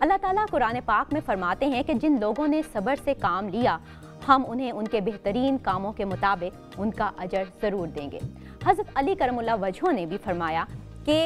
اللہ ताला कुरान पाक में फरमाते हैं कि जिन लोगों ने सब्र से काम लिया हम उन्हें उनके बेहतरीन कामों के मुताबिक उनका अजर ज़रूर देंगे। हज़रत अली करमुल्लाह वजह ने भी फरमाया कि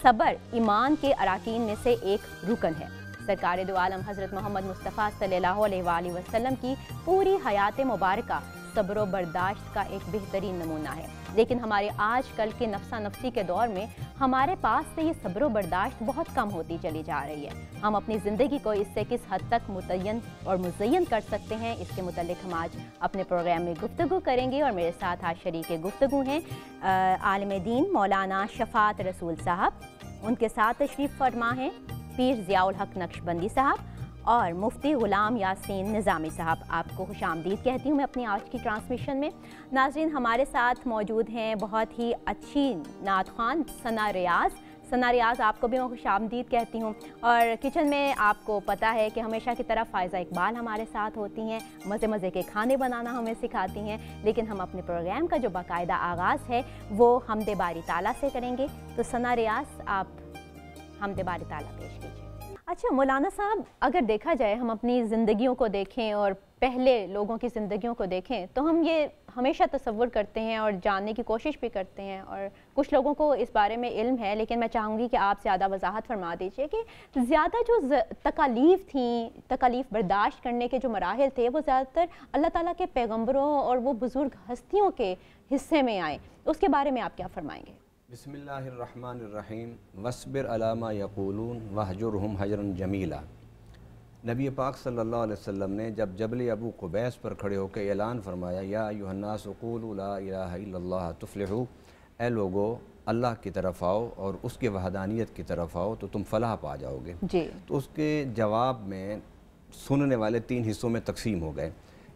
सब्र ईमान के अराकीन में से एक रुकन है। सरकार दो आलम हज़रत मोहम्मद मुस्तफ़ा सल्लल्लाहु अलैहि वसल्लम की पूरी हयात मुबारका सब्र व बर्दाश्त का एक बेहतरीन नमूना है। लेकिन हमारे आज कल के नफ्सा नफ्सी के दौर में हमारे पास से ये सब्र व बर्दाश्त बहुत कम होती चली जा रही है। हम अपनी ज़िंदगी को इससे किस हद तक मुतय्यन और मुज़य्यन कर सकते हैं, इसके मुतल्लिक़ हम आज अपने प्रोग्राम में गुफ्तगू करेंगे। और मेरे साथ आज शरीक गुफ्तगू हैं आलिम दीन मौलाना शफ़ात रसूल साहब, उनके साथ तशरीफ़ फरमा हैं पीर ज़ियाउल हक नक्शबंदी साहब और मुफ्ती ग़ुलाम यासीन निज़ामी साहब। आपको खुशामदीद कहती हूँ मैं अपनी आज की ट्रांसमिशन में। नाज़रीन, हमारे साथ मौजूद हैं बहुत ही अच्छी नात ख़्वान सना रियाज़। सना रियाज़, आपको भी मैं खुशामदीद कहती हूँ। और किचन में आपको पता है कि हमेशा की तरह फ़ायज़ा इकबाल हमारे साथ होती हैं, मज़े मज़े के खाने बनाना हमें सिखाती हैं। लेकिन हम अपने प्रोग्राम का जो बाकायदा आगाज़ है वो हमदे बारी ताला से करेंगे। तो सना रियाज़, आप हमदे बारी ताला पेश कीजिए। अच्छा मौलाना साहब, अगर देखा जाए हम अपनी ज़िंदगियों को देखें और पहले लोगों की ज़िंदगियों को देखें तो हम ये हमेशा तसव्वुर करते हैं और जानने की कोशिश भी करते हैं, और कुछ लोगों को इस बारे में इल्म है। लेकिन मैं चाहूँगी कि आप ज़्यादा वजाहत फरमा दीजिए कि ज़्यादा जो तकालीफ थी, तकालीफ बर्दाश्त करने के जो मराहिल थे, वो ज़्यादातर अल्लाह ताला के पैगम्बरों और वो बुज़ुर्ग हस्तियों के हिस्से में आए। उसके बारे में आप क्या फरमाएँगे? बिस्मिल्लाहिर्रहमानिर्रहीम वस्बिर अला मा यक़ूलून वहजुरहुम हजरन जमीला। नबी पाक सल्लल्लाहु अलैहि वसल्लम ने जब जबल अबू कुबैस पर खड़े होकर ऐलान फरमाया, या अय्युहन्नास क़ूलू ला इलाहा इल्लल्लाह तुफ़्लिहू, ए लोगो अल्लाह की तरफ आओ और उसके वहदानियत की तरफ आओ तो तुम फलाह पा जाओगे जी। तो उसके जवाब में सुनने वाले तीन हिस्सों में तकसीम हो गए।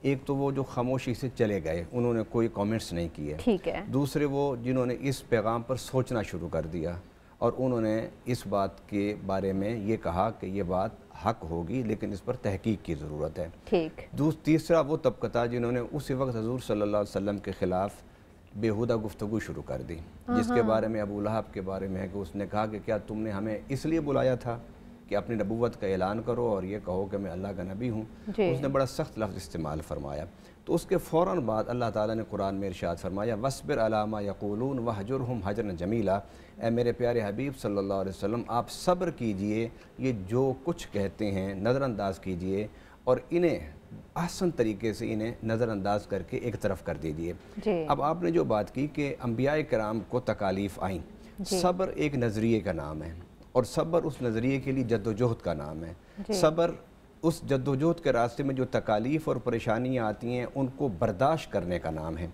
एक तो वो जो खामोशी से चले गए, उन्होंने कोई कमेंट्स नहीं किए, ठीक है। दूसरे वो जिन्होंने इस पैगाम पर सोचना शुरू कर दिया और उन्होंने इस बात के बारे में ये कहा कि ये बात हक होगी लेकिन इस पर तहकीक की ज़रूरत है, ठीक। तीसरा वो तबका था जिन्होंने उसी वक्त हज़ूर सल्लल्लाहु अलैहि वसल्लम के ख़िलाफ़ बेहुदा गुफ्तगू शुरू कर दी, जिसके बारे में अबू लहब के बारे में है कि उसने कहा कि क्या तुमने हमें इसलिए बुलाया था कि अपनी नबूवत का ऐलान करो और ये कहो कि मैं अल्लाह का नबी हूँ। उसने बड़ा सख्त लफ्ज़ इस्तेमाल फरमाया। तो उसके फ़ौरन बाद अल्लाह ताला ने कुरान में इरशाद फरमाया, वस्बिर अला मा यक़ूलून वहजुरहुम हजरन जमीला। ए मेरे प्यारे हबीब सल्लल्लाहु अलैहि वसल्लम, आप सब्र कीजिए, ये जो कुछ कहते हैं नज़रअंदाज कीजिए और इन्हें आसान तरीके से इन्हें नज़रअंदाज करके एक तरफ कर दीजिए। अब आपने जो बात की कि अंबिया कराम को तकालीफ़ आईं, सब्र एक नज़रिए का नाम है और सब्र उस नज़रिए के लिए जद्दोजहद का नाम है। सब्र उस जद्दोजहद के रास्ते में जो तकालीफ़ और परेशानियाँ आती हैं उनको बर्दाश्त करने का नाम है।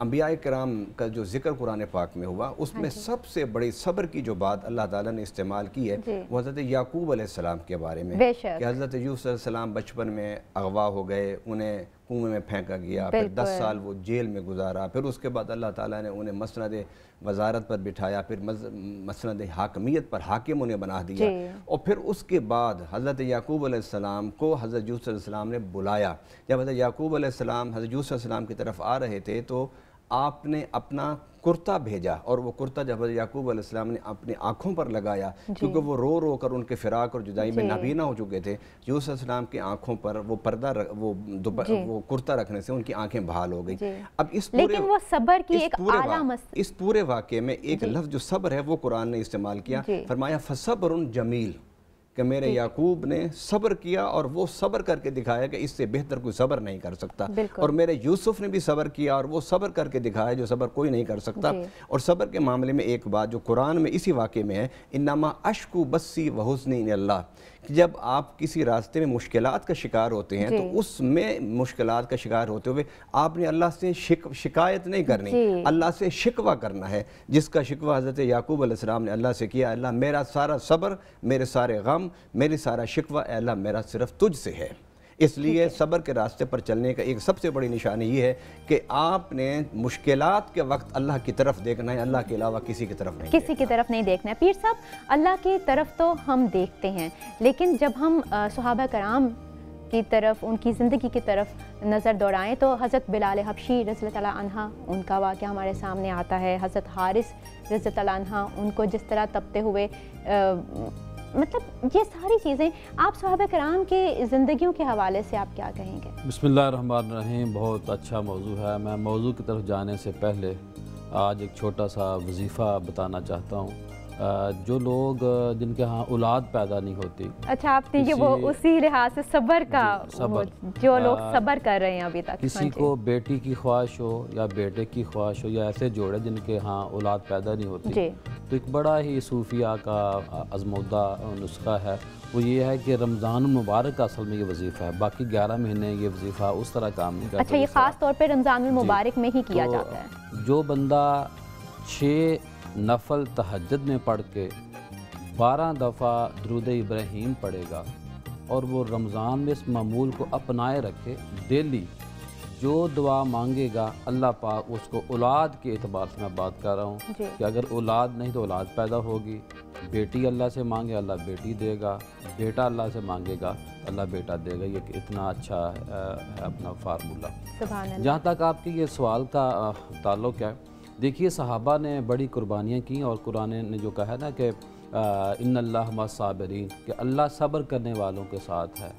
अंबिया कराम का जो ज़िक्र कुरान पाक में हुआ उसमें सबसे बड़ी सब्र की जो बात अल्लाह ताला ने इस्तेमाल की है वो हज़रत याकूब अलैहिस्सलाम के बारे में कि हज़रत यूसुफ अलैहिस्सलाम बचपन में अगवा हो गए, उन्हें कुएं में फेंका गया, फिर 10 साल वो जेल में गुजारा, फिर उसके बाद अल्लाह ताला ने उन्हें मसनद वज़ारत पर बिठाया, फिर मसनद हाकमियत पर हाकिम उन्हें बना दिया और फिर उसके बाद हज़रत याकूब अलैहिस्सलाम को हज़रत यूसुफ अलैहिस्सलाम ने बुलाया। जब हज़रत याकूब अलैहिस्सलाम हज़रत यूसुफ अलैहिस्सलाम की तरफ आ रहे थे तो आपने अपना कुर्ता भेजा और वो कुर्ता जब याकूब अलैहिस्सलाम ने अपनी आँखों पर लगाया, क्योंकि वो रो रो कर उनके फिराक और जुदाई में नाबीना हो चुके थे, यूसुफ अलैहिस्सलाम की आँखों पर वो पर्दा वो कुर्ता रखने से उनकी आँखें भाल हो गई। अब इस पूरे वाक़े में एक लफ्ज़ जो सब्र है वो कुरान ने इस्तेमाल किया, फरमाया फसब्रुन जमील, कि मेरे याकूब ने सब्र किया और वो सब्र करके दिखाया कि इससे बेहतर कोई सब्र नहीं कर सकता, और मेरे यूसुफ ने भी सब्र किया और वो सब्र करके दिखाया जो सब्र कोई नहीं कर सकता। और सब्र के मामले में एक बात जो कुरान में इसी वाक़े में है, इन्नमा अश्कु बस्सी व हुस्नी इल्लाह, कि जब आप किसी रास्ते में मुश्किलात का शिकार होते हैं तो उसमें मुश्किलात का शिकार होते हुए आपने अल्लाह से शिकायत नहीं करनी, अल्लाह से शिकवा करना है, जिसका शिकवा हज़रत याकूब अलैहिस्सलाम ने अल्लाह से किया, अल्लाह मेरा सारा सब्र, मेरे सारे गम, मेरी सारा शिकवा अल्लाह मेरा सिर्फ तुझ से है। इसलिए सब्र के रास्ते पर चलने का एक सबसे बड़ी निशानी ये है कि आपने मुश्किलात के वक्त अल्लाह की तरफ देखना है, अल्लाह के अलावा किसी की तरफ नहीं, किसी की तरफ नहीं देखना है। पीर साहब, अल्लाह की तरफ तो हम देखते हैं, लेकिन जब हम सहाबा कराम की तरफ, उनकी ज़िंदगी की तरफ नज़र दौड़ाएं तो हज़रत बिलाल हबशी रज़ियल्लाहु तआला अन्हा, उनका वाक़या हमारे सामने आता है। हज़रत हारिस रज़ियल्लाहु तआला अन्हा, उनको जिस तरह तपते हुए مطلب یہ ساری چیزیں آپ صحابہ کرام کی زندگیوں کے حوالے سے آپ کیا کہیں گے؟ بسم اللہ الرحمن الرحیم. بہت اچھا موضوع ہے. میں موضوع کی طرف جانے سے پہلے آج ایک چھوٹا سا وظیفہ بتانا چاہتا ہوں. جو لوگ جن کے ہاں اولاد پیدا نہیں ہوتی. اچھا آپ نے یہ وہ اسی لحاظ سے صبر کا جو لوگ صبر کر رہے ہیں ابھی تک. کسی کو بیٹی کی خواہش ہو یا بیٹے کی خواہش ہو یا ایسے جوڑے جن کے ہاں اولاد پیدا نہیں ہوتی, تو ایک بڑا ہی صوفیہ کا آزمودہ نسخہ ہے. وہ یہ ہے کہ رمضان المبارک اصل میں یہ وظیفہ ہے. باقی 11 مہینے یہ وظیفہ اس طرح کام نہیں کرتا. اچھا یہ خاص طور پہ رمضان المبارک میں ہی کیا جاتا ہے. جو بندہ 6 نفل تہجد میں پڑھ کے 12 دفعہ درود ابراہیم پڑھے گا اور وہ رمضان میں اس معمول کو اپنائے رکھے, ڈیلی جو دعا مانگے گا اللہ پاک اس کو اولاد کے اعتبار سے میں بات کر رہا ہوں کہ اگر اولاد نہیں تو اولاد پیدا ہوگی. بیٹی اللہ سے مانگے اللہ بیٹی دے گا, بیٹا اللہ سے مانگے گا اللہ بیٹا دے گا. یہ اتنا اچھا ہے اپنا فارمولہ. جہاں تک آپ کے یہ سوال کا تعلق ہے, دیکھیے صحابہ نے بڑی قربانیاں کی اور قرآن نے جو کہا ہے نا کہ ان اللہ مع الصابرین, کہ اللہ صبر کرنے والوں کے ساتھ ہے.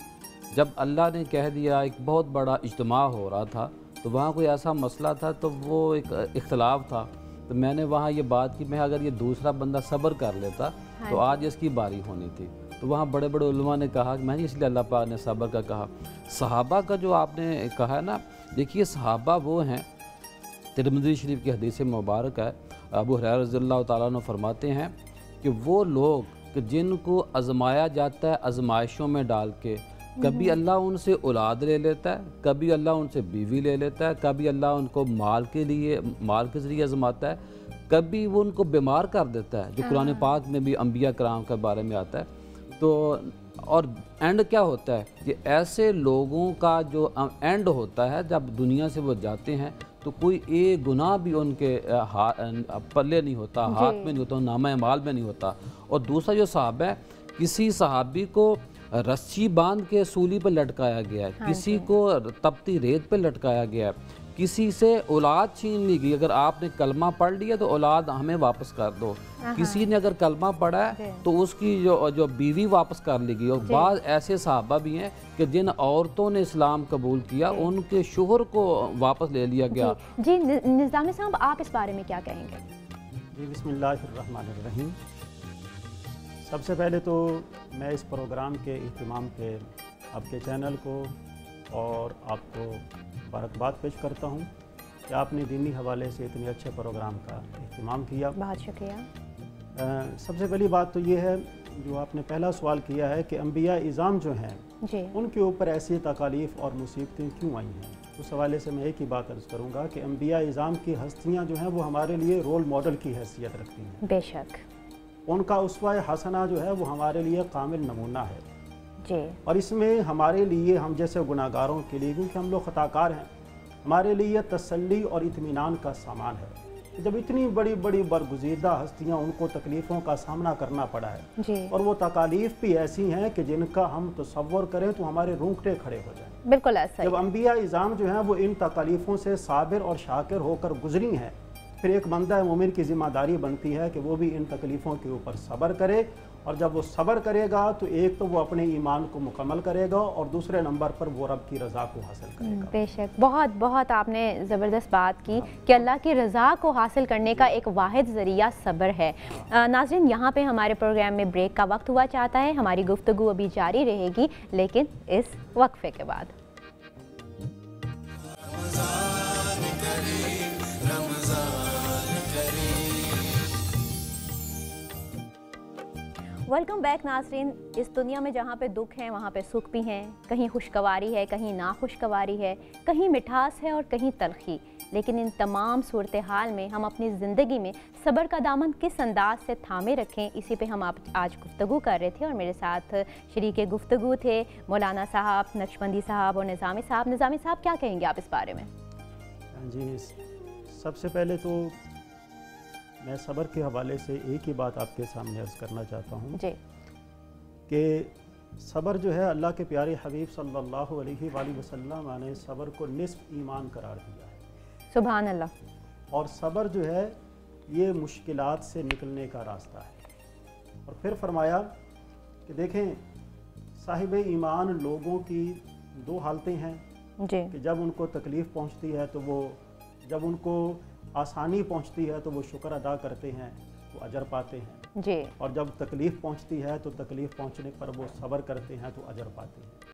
جب اللہ نے کہہ دیا, ایک بہت بڑا اجتماع ہو رہا تھا تو وہاں کوئی ایسا مسئلہ تھا تو وہ ایک اختلاف تھا, تو میں نے وہاں یہ بات کی میں اگر یہ دوسرا بندہ صبر کر لیتا تو آج اس کی باری ہونی تھی. تو وہاں بڑے بڑے علماء نے کہا کہ میں نے اس لیے اللہ پاک نے صبر کا کہا. صحابہ کا جو آپ نے کہا ہے نا, دیکھیے صحابہ وہ ہیں, ترمذی شریف کی حدیث مبارک ہے, ابو ہریرہ رضی اللہ تعالیٰ عنہ فرماتے ہیں کہ وہ لوگ کہ جن کو آزمایا جاتا ہے آزمائشوں میں ڈال کے, کبھی اللہ ان سے اولاد لے لیتا ہے, کبھی اللہ ان سے بیوی لے لیتا ہے, کبھی اللہ ان کو مال کے ذریعے آزماتا ہے, کبھی وہ ان کو بیمار کر دیتا ہے, جو قرآن پاک میں بھی انبیاء کرام کے بارے میں آتا ہے. تو اور اینڈ کیا ہوتا ہے کہ ایسے لوگوں کا جو اینڈ ہوتا ہے جب دنیا سے وہ جاتے ہیں تو کوئی ایک گناہ بھی ان کے پلے نہیں ہوتا, ہاتھ میں نہیں ہوتا, نامہ اعمال میں نہیں ہوتا. اور دوسرا جو صحابہ ہے, کسی صحابی کو رسی باندھ کے سولی پہ لٹکایا گیا ہے, کسی کو تپتی ریت پہ لٹکایا گیا ہے, کسی سے اولاد چھین لی گئی. اگر آپ نے کلمہ پڑھ لیا تو اولاد ہمیں واپس کر دو. کسی نے اگر کلمہ پڑھا ہے تو اس کی جو بیوی واپس کر لی گئی. اور بعض ایسے صحابہ بھی ہیں کہ جن عورتوں نے اسلام قبول کیا ان کے شوہر کو واپس لے لیا گیا. جی نظامی صاحب آپ اس بارے میں کیا کہیں گے؟ جی بسم اللہ الرحمن الرحیم. سب سے پہلے تو میں اس پروگرام کے اہتمام پہ آپ کے چینل کو اور آپ کو مبارکباد پیش کرتا ہوں کہ آپ نے دینی حوالے سے اتنے اچھے پروگرام کا اہتمام کیا. بہت شکریہ. سب سے پہلی بات تو یہ ہے جو آپ نے پہلا سوال کیا ہے کہ انبیاء اعظام جو ہیں ان کے اوپر ایسی تکالیف اور مصیبتیں کیوں آئی ہیں. اس حوالے سے میں ایک ہی بات عرض کروں گا کہ انبیاء اعظام کی ہستیاں جو ہیں وہ ہمارے لیے رول ماڈل کی حیثیت رکھتی ہیں. بے شک. ان کا اسوہ حسنہ جو ہے وہ ہمارے لیے کامل نمونہ ہے. جی. اور اس میں ہمارے لیے ہم جیسے گناہ گاروں کے لیے, کیونکہ ہم لوگ خطا کار ہیں, ہمارے لیے تسلی اور اطمینان کا سامان ہے. جب اتنی بڑی بڑی برگزیدہ ہستیاں ان کو تکلیفوں کا سامنا کرنا پڑا ہے اور وہ تکالیف بھی ایسی ہیں کہ جن کا ہم تصور کریں تو ہمارے رونگٹے کھڑے ہو جائیں. بالکل ایسا. جب انبیاء اعظام جو ہیں وہ ان تکالیفوں سے صابر اور شاکر ہو کر گزری ہیں, پھر ایک بندہ مومن کی ذمہ داری بنتی ہے کہ وہ بھی ان تکلیفوں کے اوپر صبر کرے. اور جب وہ صبر کرے گا تو ایک تو وہ اپنے ایمان کو مکمل کرے گا اور دوسرے نمبر پر وہ رب کی رضا کو حاصل کرے گا. بے شک. بہت بہت آپ نے زبردست بات کی کہ اللہ کی رضا کو حاصل کرنے کا ایک واحد ذریعہ صبر ہے. ناظرین یہاں پہ ہمارے پروگرام میں بریک کا وقت ہوا چاہتا ہے. ہماری گفتگو ابھی جاری رہے گی لیکن اس وقفے کے بعد. ویلکم بیک ناظرین. اس دنیا میں جہاں پہ دکھ ہیں وہاں پہ سکھ بھی ہیں. کہیں خوشگواری ہے, کہیں ناخوشگواری ہے, کہیں مٹھاس ہے اور کہیں تلخی. لیکن ان تمام صورتحال میں ہم اپنی زندگی میں صبر کا دامن کس انداز سے تھامے رکھیں, اسی پہ ہم آج گفتگو کر رہے تھے. اور میرے ساتھ شریک گفتگو تھے مولانا صاحب, نقشبندی صاحب اور نظامی صاحب. نظامی صاحب کیا کہیں گے آپ اس بارے میں؟ جی سب سے پہلے تو میں صبر کے حوالے سے ایک ہی بات آپ کے سامنے عرض کرنا چاہتا ہوں جی کہ صبر جو ہے اللہ کے پیارے حبیب صلی اللہ علیہ وآلہ وسلم نے صبر کو نصف ایمان قرار دیا ہے. سبحان اللہ. اور صبر جو ہے یہ مشکلات سے نکلنے کا راستہ ہے. اور پھر فرمایا کہ دیکھیں صاحب ایمان لوگوں کی دو حالتیں ہیں جی کہ جب ان کو تکلیف پہنچتی ہے تو وہ، جب ان کو آسانی پہنچتی ہے تو وہ شکر ادا کرتے ہیں، وہ اجر پاتے ہیں، جی اور جب تکلیف پہنچتی ہے تو تکلیف پہنچنے پر وہ صبر کرتے ہیں تو اجر پاتے ہیں۔